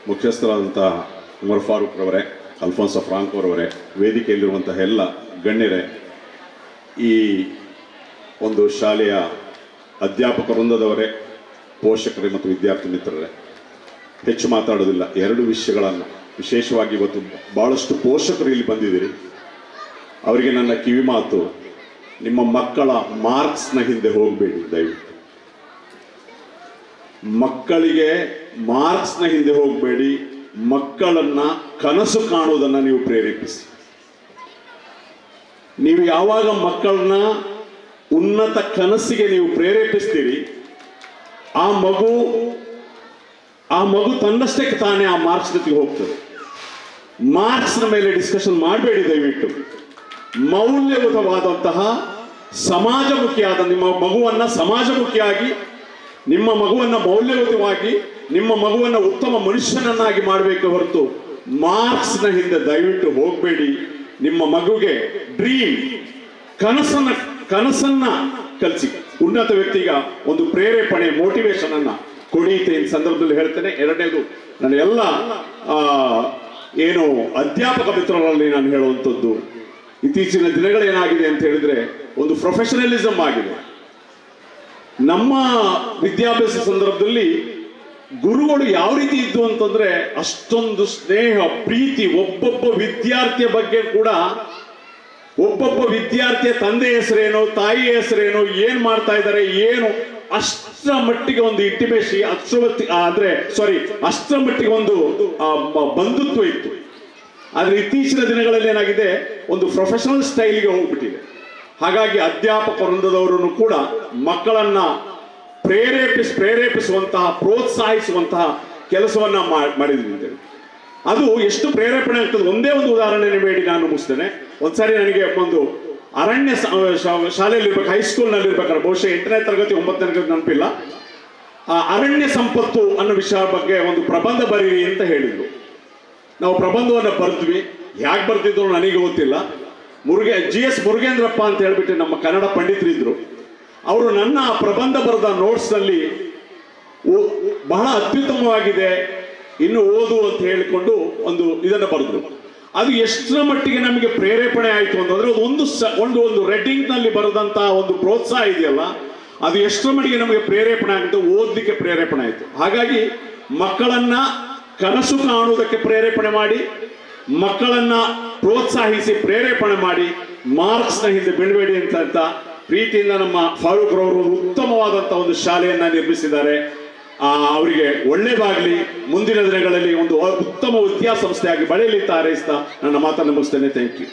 ಮುಖ್ಯಸ್ಥರಾದಂತಹ Umar Farooq ರವರೇ, Alfonso Franco ರವರೇ, ವೇದಿಕೆಯಲ್ಲಿರುವಂತಹ ಎಲ್ಲ ಗಣ್ಯರೇ, ಈ ಒಂದು ಶಾಲೆಯ ಅಧ್ಯಾಪಕ ವೃಂದದವರೇ, ಪೋಷಕರೇ ಮತ್ತು ವಿದ್ಯಾರ್ಥಿ ಮಿತ್ರರೇ, ಹೆಚ್ಚು ಮಾತಾಡೋದಿಲ್ಲ. ಎರಡು ವಿಷಯಗಳನ್ನು ವಿಶೇಷವಾಗಿ ಇವತ್ತು ಭಾಳಷ್ಟು ಪೋಷಕರು ಇಲ್ಲಿ ಬಂದಿದ್ದೀರಿ. ಅವರಿಗೆ ನನ್ನ ಕಿವಿ ಮಾತು, ನಿಮ್ಮ ಮಕ್ಕಳ ಮಾರ್ಕ್ಸ್ನ ಹಿಂದೆ ಹೋಗಬೇಡಿ ದಯವಿಟ್ಟು. ಮಕ್ಕಳಿಗೆ ಮಾರ್ಕ್ಸ್ನ ಹಿಂದೆ ಹೋಗಬೇಡಿ, ಮಕ್ಕಳನ್ನ ಕನಸು ಕಾಣುವುದನ್ನು ನೀವು ಪ್ರೇರೇಪಿಸಿ. ನೀವು ಯಾವಾಗ ಮಕ್ಕಳನ್ನ ಉನ್ನತ ಕನಸಿಗೆ ನೀವು ಪ್ರೇರೇಪಿಸ್ತೀರಿ, ಆ ಮಗು ತನ್ನಷ್ಟಕ್ಕೆ ತಾನೇ ಆ ಮಾರ್ಕ್ಸ್ ಜೊತೆಗೆ ಹೋಗ್ತದೆ. ಮಾರ್ಕ್ಸ್ನ ಮೇಲೆ ಡಿಸ್ಕಷನ್ ಮಾಡಬೇಡಿ ದಯವಿಟ್ಟು. ಮೌಲ್ಯಯುತವಾದಂತಹ ಸಮಾಜಮುಖಿಯಾದ ನಿಮ್ಮ ಮಗುವನ್ನ ಸಮಾಜಮುಖಿಯಾಗಿ, ನಿಮ್ಮ ಮಗುವನ್ನ ಮೌಲ್ಯಯುತವಾಗಿ, ನಿಮ್ಮ ಮಗುವನ್ನ ಉತ್ತಮ ಮನುಷ್ಯನನ್ನಾಗಿ ಮಾಡಬೇಕು ಹೊರತು ಮಾರ್ಕ್ಸ್ನ ಹಿಂದೆ ದಯವಿಟ್ಟು ಹೋಗಬೇಡಿ. ನಿಮ್ಮ ಮಗುಗೆ ಡ್ರೀಮ್, ಕನಸನ್ನ ಕಲಿಸಿ. ಉನ್ನತ ವ್ಯಕ್ತಿಗ ಒಂದು ಪ್ರೇರೇಪಣೆ, ಮೋಟಿವೇಶನ್ ಅನ್ನ ಕೊಡಿ ಅಂತ ಈ ಸಂದರ್ಭದಲ್ಲಿ ಹೇಳ್ತೇನೆ. ಎರಡನೇದು, ನನ್ನ ಎಲ್ಲ ಏನು ಅಧ್ಯಾಪಕ ಮಿತ್ರರಲ್ಲಿ ನಾನು ಹೇಳುವಂಥದ್ದು, ಇತ್ತೀಚಿನ ದಿನಗಳೇನಾಗಿದೆ ಅಂತ ಹೇಳಿದ್ರೆ ಒಂದು ಪ್ರೊಫೆಷನಲಿಸಮ್ ಆಗಿದೆ. ನಮ್ಮ ವಿದ್ಯಾಭ್ಯಾಸ ಸಂದರ್ಭದಲ್ಲಿ ಗುರುಗಳು ಯಾವ ರೀತಿ ಇದ್ದು ಅಂತಂದ್ರೆ ಅಷ್ಟೊಂದು ಸ್ನೇಹ, ಪ್ರೀತಿ. ಒಬ್ಬೊಬ್ಬ ವಿದ್ಯಾರ್ಥಿಯ ಬಗ್ಗೆ ಕೂಡ, ಒಬ್ಬೊಬ್ಬ ವಿದ್ಯಾರ್ಥಿಯ ತಂದೆ ಹೆಸರೇನೋ, ತಾಯಿ ಹೆಸರೇನೋ, ಏನ್ ಮಾಡ್ತಾ ಇದ್ದಾರೆ ಏನು, ಅಷ್ಟರ ಮಟ್ಟಿಗೆ ಒಂದು ಇಂಟಿಮೇಸಿ, ಅಷ್ಟರ ಮಟ್ಟಿಗೆ ಒಂದು ಬಂಧುತ್ವ ಇತ್ತು. ಆದ್ರೆ ಇತ್ತೀಚಿನ ದಿನಗಳಲ್ಲಿ ಏನಾಗಿದೆ, ಒಂದು ಪ್ರೊಫೆಷನಲ್ ಸ್ಟೈಲ್ಗೆ ಹೋಗ್ಬಿಟ್ಟಿದೆ. ಹಾಗಾಗಿ ಅಧ್ಯಾಪಕ ವೃಂದದವರು ಕೂಡ ಮಕ್ಕಳನ್ನ ಪ್ರೇರೇಪಿಸುವಂತಹ, ಪ್ರೋತ್ಸಾಹಿಸುವಂತಹ ಕೆಲಸವನ್ನ ಮಾಡಿದ್ದೀವಿ. ಅದು ಎಷ್ಟು ಪ್ರೇರೇಪಣೆ ಆಗ್ತದೆ, ಒಂದೇ ಒಂದು ಉದಾಹರಣೆ ಬೇಡಿ ನಾನು ಮುಗಿಸ್ತೇನೆ. ಒಂದ್ಸಾರಿ ನನಗೆ ಒಂದು ಅರಣ್ಯ ಶಾಲೆಯಲ್ಲಿರ್ಬೇಕು, ಹೈಸ್ಕೂಲ್ನಲ್ಲಿರ್ಬೇಕಾದ್ರೆ, ಬಹುಶಃ 8ನೇ ತರಗತಿ 9ನೇ ತರಗತಿ ನೆನಪಿಲ್ಲ, ಅರಣ್ಯ ಸಂಪತ್ತು ಅನ್ನೋ ವಿಷಯ ಬಗ್ಗೆ ಒಂದು ಪ್ರಬಂಧ ಬರೀರಿ ಅಂತ ಹೇಳಿದ್ರು. ನಾವು ಪ್ರಬಂಧವನ್ನು ಬರೆದ್ವಿ. ಯಾಕೆ ಬರ್ತಿದ್ರು ನನಗೆ ಗೊತ್ತಿಲ್ಲ. GS ಮುರುಗೇಂದ್ರಪ್ಪ ಅಂತ ಹೇಳ್ಬಿಟ್ಟು ನಮ್ಮ ಕನ್ನಡ ಪಂಡಿತರಿದ್ರು. ಅವರು ನನ್ನ ಪ್ರಬಂಧ ಬರೆದ ನೋಟ್ಸ್ನಲ್ಲಿ ಬಹಳ ಅತ್ಯುತ್ತಮವಾಗಿದೆ, ಇನ್ನು ಓದು ಅಂತ ಹೇಳಿಕೊಂಡು ಒಂದು ಇದನ್ನು ಬರೆದ್ರು. ಅದು ಎಷ್ಟರ ಮಟ್ಟಿಗೆ ನಮಗೆ ಪ್ರೇರೇಪಣೆ ಆಯಿತು ಅಂತಂದ್ರೆ, ಒಂದು ರೆಡ್ಡಿಂಗ್ನಲ್ಲಿ ಬರೆದಂತಹ ಒಂದು ಪ್ರೋತ್ಸಾಹ ಇದೆಯಲ್ಲ, ಅದು ಎಷ್ಟರ ಮಟ್ಟಿಗೆ ನಮಗೆ ಪ್ರೇರೇಪಣೆ ಆಗುತ್ತೆ, ಓದಲಿಕ್ಕೆ ಪ್ರೇರೇಪಣೆ ಆಯಿತು. ಹಾಗಾಗಿ ಮಕ್ಕಳನ್ನ ಕನಸು ಕಾಣುವುದಕ್ಕೆ ಪ್ರೇರೇಪಣೆ ಮಾಡಿ, ಮಕ್ಕಳನ್ನ ಪ್ರೋತ್ಸಾಹಿಸಿ ಪ್ರೇರೇಪಣೆ ಮಾಡಿ, ಮಾರ್ಕ್ಸ್ನ ಹಿಂದೆ ಬೀಳಬೇಡಿ ಅಂತ ಪ್ರೀತಿಯಿಂದ ನಮ್ಮ ಫಾರೂಕ್ ರವರು ಉತ್ತಮವಾದಂತಹ ಒಂದು ಶಾಲೆಯನ್ನ ನಿರ್ಮಿಸಿದ್ದಾರೆ. ಅವರಿಗೆ ಒಳ್ಳೇದಾಗಲಿ, ಮುಂದಿನ ದಿನಗಳಲ್ಲಿ ಒಂದು ಉತ್ತಮ ವಿದ್ಯಾಸಂಸ್ಥೆಯಾಗಿ ಬೆಳೆಯಲಿ ಅಂತ ಹಾರೈಸ್ತಾ ನನ್ನ ಮಾತನ್ನು ಮುಗಿಸ್ತೇನೆ. Thank you.